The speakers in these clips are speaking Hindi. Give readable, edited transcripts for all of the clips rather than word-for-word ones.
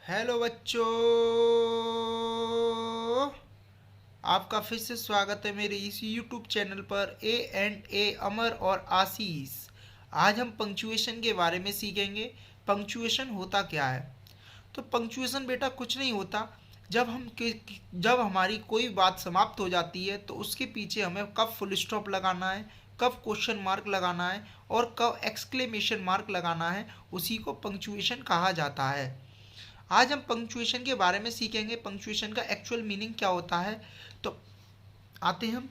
हेलो बच्चों, आपका फिर से स्वागत है मेरे इस यूट्यूब चैनल पर ए अमर और आशीष। आज हम पंक्चुएशन के बारे में सीखेंगे। पंक्चुएशन होता क्या है? तो पंक्चुएशन बेटा कुछ नहीं होता। जब हमारी कोई बात समाप्त हो जाती है तो उसके पीछे हमें कब फुल स्टॉप लगाना है, कब क्वेश्चन मार्क लगाना है और कब एक्सक्लेमेशन मार्क लगाना है, उसी को पंक्चुएशन कहा जाता है। आज हम पंक्चुएशन के बारे में सीखेंगे, पंक्चुएशन का एक्चुअल मीनिंग क्या होता है। तो आते हम।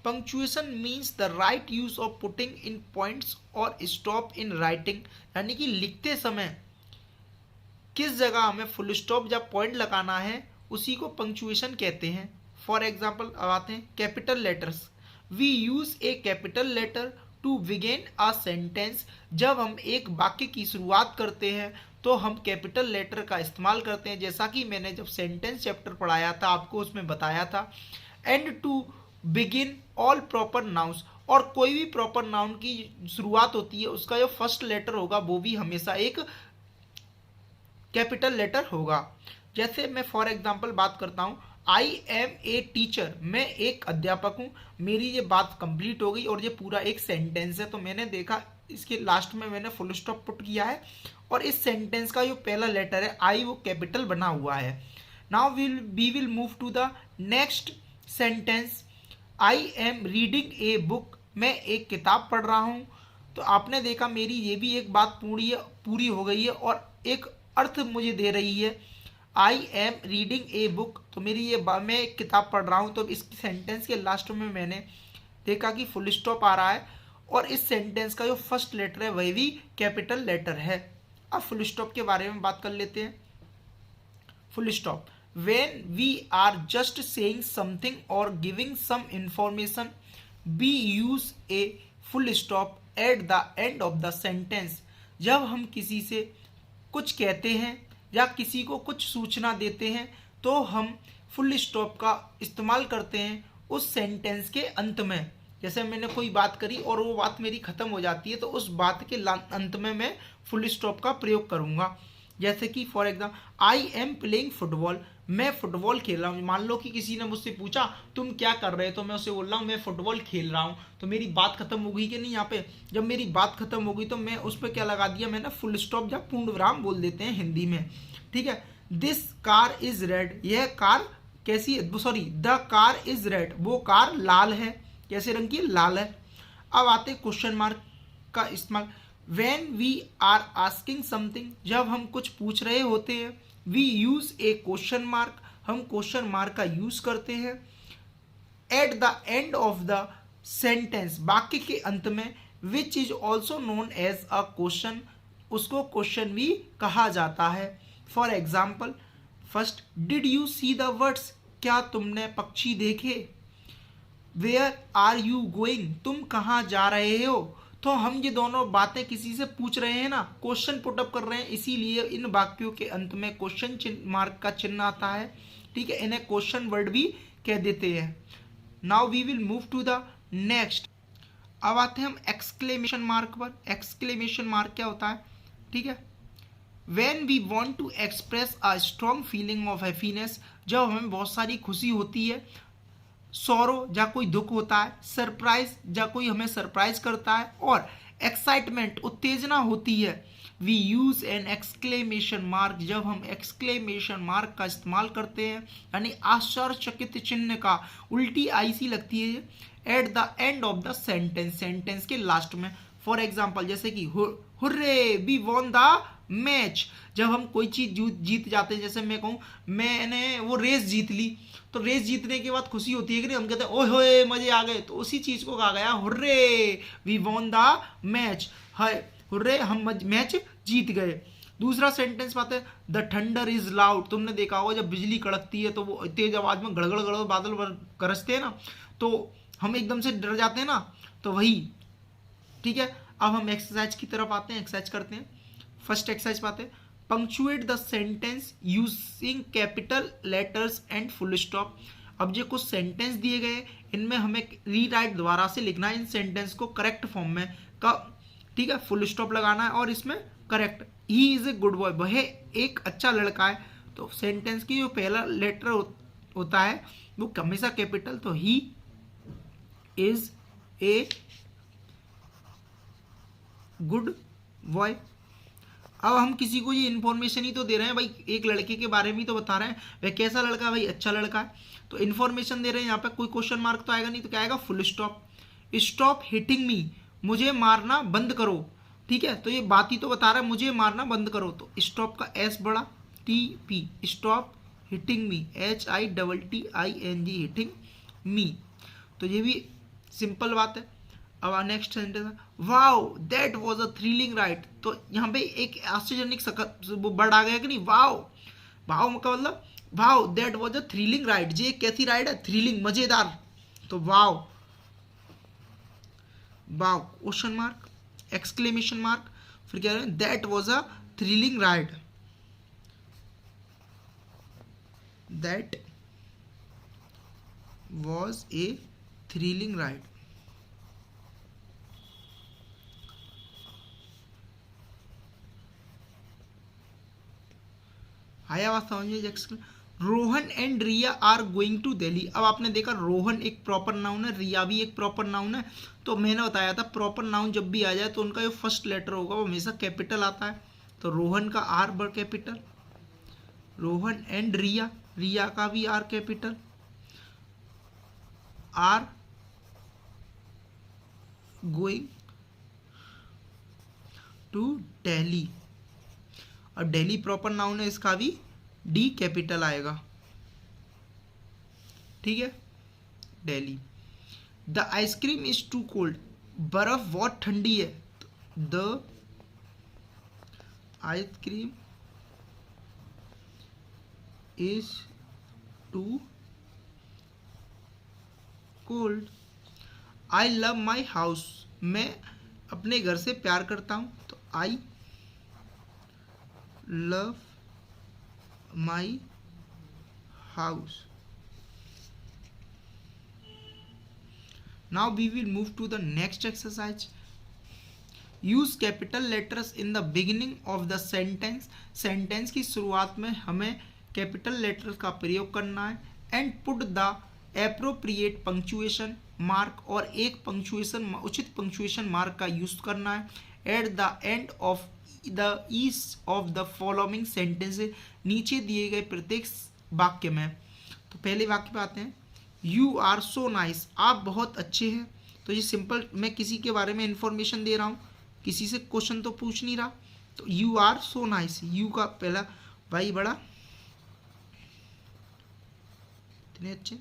Punctuation means the right use of putting in points और स्टॉप इन राइटिंग, यानी कि लिखते समय किस जगह हमें फुल स्टॉप या पॉइंट लगाना है, उसी को पंक्चुएशन कहते हैं। फॉर एग्जाम्पल अब आते हैं capital letters. We use a capital letter to begin a sentence. जब हम एक वाक्य की शुरुआत करते हैं तो हम कैपिटल लेटर का इस्तेमाल करते हैं, जैसा कि मैंने जब सेंटेंस चैप्टर पढ़ाया था आपको उसमें बताया था। And to begin all proper nouns, और कोई भी प्रॉपर नाउन की शुरुआत होती है उसका जो फर्स्ट लेटर होगा वो भी हमेशा एक कैपिटल लेटर होगा। जैसे मैं फॉर एग्जाम्पल बात करता हूँ, आई एम ए टीचर, मैं एक अध्यापक हूँ। मेरी ये बात कंप्लीट हो गई और ये पूरा एक सेंटेंस है। तो मैंने देखा इसके लास्ट में मैंने फुल स्टॉप पुट किया है और इस सेंटेंस का जो पहला लेटर है आई वो कैपिटल बना हुआ है। Now we will move to the next sentence. I am reading a book, मैं एक किताब पढ़ रहा हूँ। तो आपने देखा मेरी ये भी एक बात पूरी हो गई है और एक अर्थ मुझे दे रही है। आई एम रीडिंग ए बुक, तो मेरी ये मैं एक किताब पढ़ रहा हूँ। तो इस सेंटेंस के लास्ट में मैंने देखा कि फुल स्टॉप आ रहा है और इस सेंटेंस का जो फर्स्ट लेटर है वही भी कैपिटल लेटर है। अब फुल स्टॉप के बारे में बात कर लेते हैं। Full stop, when we are just saying something और giving some information we use a full stop at the end of the sentence. जब हम किसी से कुछ कहते हैं या किसी को कुछ सूचना देते हैं तो हम फुल स्टॉप का इस्तेमाल करते हैं उस सेंटेंस के अंत में। जैसे मैंने कोई बात करी और वो बात मेरी ख़त्म हो जाती है तो उस बात के अंत में मैं फुल स्टॉप का प्रयोग करूँगा। जैसे कि for example, I am playing football, मैं फुटबॉल खेल रहा हूँ। मान लो कि किसी ने मुझसे पूछा तुम क्या कर रहे हो, तो मैं उसे बोल रहा हूँ मैं फुटबॉल खेल रहा हूँ। तो मेरी बात खत्म हो गई कि नहीं? यहाँ पे जब मेरी बात खत्म हो गई तो मैं उस पर क्या लगा दिया, मैंने फुल स्टॉप या पूर्ण विराम बोल देते हैं हिंदी में। ठीक है। दिस कार इज रेड, यह कार कैसी है, sorry the car is red, वो कार लाल है। कैसे रंग की? लाल है। अब आते क्वेश्चन मार्क का इस्तेमाल। When we are asking something, जब हम कुछ पूछ रहे होते हैं, we use a question mark, हम क्वेश्चन मार्क का यूज करते हैं। At the end of the sentence, वाक्य के अंत में, which is also known as a question, उसको क्वेश्चन भी कहा जाता है। For example, first, did you see the birds, क्या तुमने पक्षी देखे। वेयर आर यू गोइंग, तुम कहाँ जा रहे हो। तो हम ये दोनों बातें किसी से पूछ रहे हैं ना, क्वेश्चन पुटअप कर रहे हैं, इसीलिए इन वाक्यों के अंत में क्वेश्चन मार्क का चिन्ह आता है। ठीक है, इन्हें क्वेश्चन वर्ड भी कह देते हैं। Now we will move to the next. अब आते हैं हम एक्सक्लेमेशन मार्क पर। एक्सक्लेमेशन मार्क क्या होता है? ठीक है, when we want to express a strong feeling of happiness, जब हमें बहुत सारी खुशी होती है। सौरो या कोई दुख होता है। सरप्राइज या कोई हमें सरप्राइज करता है। और एक्साइटमेंट उत्तेजना होती है। We use an exclamation mark, जब हम एक्सक्लेमेशन मार्क का इस्तेमाल करते हैं, यानी आश्चर्यचकित चिन्ह का उल्टी आई सी लगती है at the end of the sentence, sentence के लास्ट में। फॉर एग्जाम्पल, जैसे कि hurray we won the match, जब हम कोई चीज जीत जाते हैं। जैसे मैं कहूँ मैंने वो रेस जीत ली, तो रेस जीतने के बाद खुशी होती है कि नहीं, हम कहते हैं ओए होए मजे आ गए। तो उसी चीज को कहा गया hurray we won the match, है हुर्रे हम मैच जीत गए। दूसरा सेंटेंस बात है, द थंडर इज लाउड, तुमने देखा होगा जब बिजली कड़कती है तो वो तेज आवाज में गड़गड़ गड़गड़ बादल गरजते हैं ना, तो हम एकदम से डर जाते हैं ना, तो वही। ठीक है, अब हम एक्सरसाइज की तरफ आते हैं, एक्सरसाइज करते हैं। फर्स्ट एक्सरसाइज बात है, punctuate the sentence using capital letters and full stop. अब जो कुछ सेंटेंस दिए गए इनमें हमें रीराइट दोबारा से लिखना है इन सेंटेंस को करेक्ट फॉर्म में का। ठीक है, फुल स्टॉप लगाना है और इसमें correct he is a good boy, वह एक अच्छा लड़का है। तो सेंटेंस की जो पहला लेटर होता है वो हमेशा कैपिटल, तो he is a good boy. अब हम किसी को ये इन्फॉर्मेशन ही तो दे रहे हैं भाई, एक लड़के के बारे में ही तो बता रहे हैं, वह कैसा लड़का है भाई, अच्छा लड़का है। तो इन्फॉर्मेशन दे रहे हैं, यहाँ पे कोई क्वेश्चन मार्क तो आएगा नहीं, तो क्या आएगा, full stop. Stop hitting me, मुझे मारना बंद करो। ठीक है, तो ये बात ही तो बता रहा है, मुझे मारना बंद करो। तो स्टॉप का एस बड़ा, T P, stop hitting me, HITTING, hitting me. तो ये भी सिंपल बात है। अब next sentence, wow that was a thrilling ride. तो यहाँ पे एक आश्चर्यजनक वो वर्ड आ गया कि नहीं, वाओ। वाओ का मतलब, wow that was a thrilling ride, ये कैसी राइड है, थ्रिलिंग, मजेदार। तो wow, wow question mark, exclamation mark, फिर क्या है, that was a thrilling ride, that was a thrilling ride. आया बात समझ में। Rohan and Riya are going to Delhi. अब आपने देखा रोहन एक प्रॉपर नाउन है, रिया भी एक प्रॉपर नाउन है। तो मैंने बताया था प्रॉपर नाउन जब भी आ जाए तो उनका जो फर्स्ट लेटर होगा वो हमेशा कैपिटल आता है। तो रोहन का आर बड़ कैपिटल, रोहन एंड रिया, रिया का भी R capital, are going to Delhi. और दिल्ली प्रॉपर नाउन है, इसका भी डी कैपिटल आएगा। ठीक है, Delhi. The ice cream is too cold, बर्फ बहुत ठंडी है। The ice cream is too cold. I love my house, मैं अपने घर से प्यार करता हूँ। तो I love my house. Now we will move to the next exercise. Use capital letters in the beginning of the sentence. Sentence की शुरुआत में हमें कैपिटल लेटर्स का प्रयोग करना है। And put the appropriate punctuation mark, और एक पंक्चुएशन, उचित पंक्चुएशन मार्क का यूज करना है at the end of the east of the following sentence, नीचे दिए गए प्रत्येक वाक्य में। तो पहले वाक्य पे आते हैं, यू आर सो नाइस, आप बहुत अच्छे हैं। तो ये सिंपल, मैं किसी के बारे में इंफॉर्मेशन दे रहा हूँ, किसी से क्वेश्चन तो पूछ नहीं रहा। तो you are so nice, you का पहला भाई बड़ा, इतने अच्छे।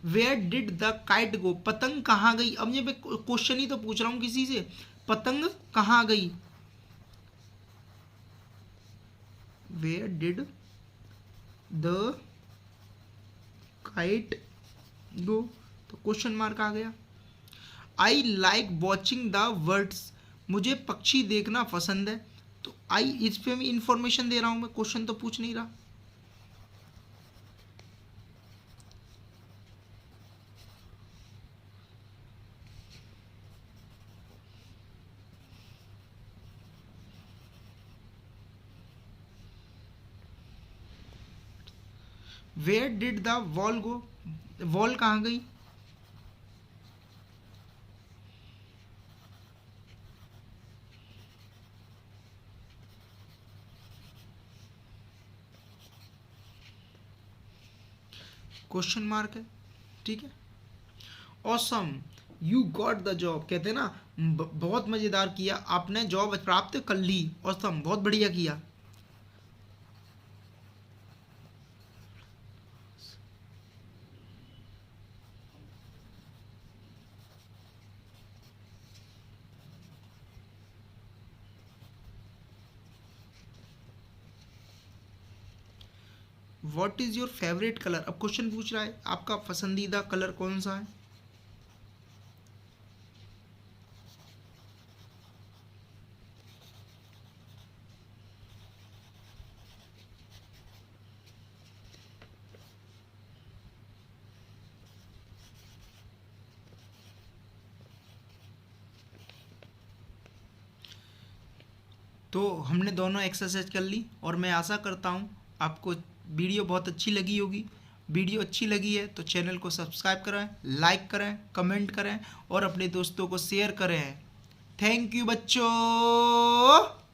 Where did the kite go, पतंग कहाँ गई। अब ये मैं क्वेश्चन ही तो पूछ रहा हूँ किसी से, पतंग कहाँ गई। वेयर डिड द काइट गो, तो क्वेश्चन मार्क आ गया। I like watching the birds, मुझे पक्षी देखना पसंद है। तो आई, इस पे मैं इंफॉर्मेशन दे रहा हूं, मैं क्वेश्चन तो पूछ नहीं रहा। Where did the wall go, wall कहाँ गई। क्वेश्चन मार्क है। ठीक है, awesome you got the job, कहते हैं ना बहुत मजेदार किया आपने, जॉब प्राप्त कर ली। ऑसम, बहुत बढ़िया किया। What is your favourite colour, अब क्वेश्चन पूछ रहा है आपका पसंदीदा कलर कौन सा है। तो हमने दोनों एक्सरसाइज कर ली और मैं आशा करता हूँ आपको वीडियो बहुत अच्छी लगी होगी। वीडियो अच्छी लगी है तो चैनल को सब्सक्राइब करें, लाइक करें, कमेंट करें और अपने दोस्तों को शेयर करें। थैंक यू बच्चों।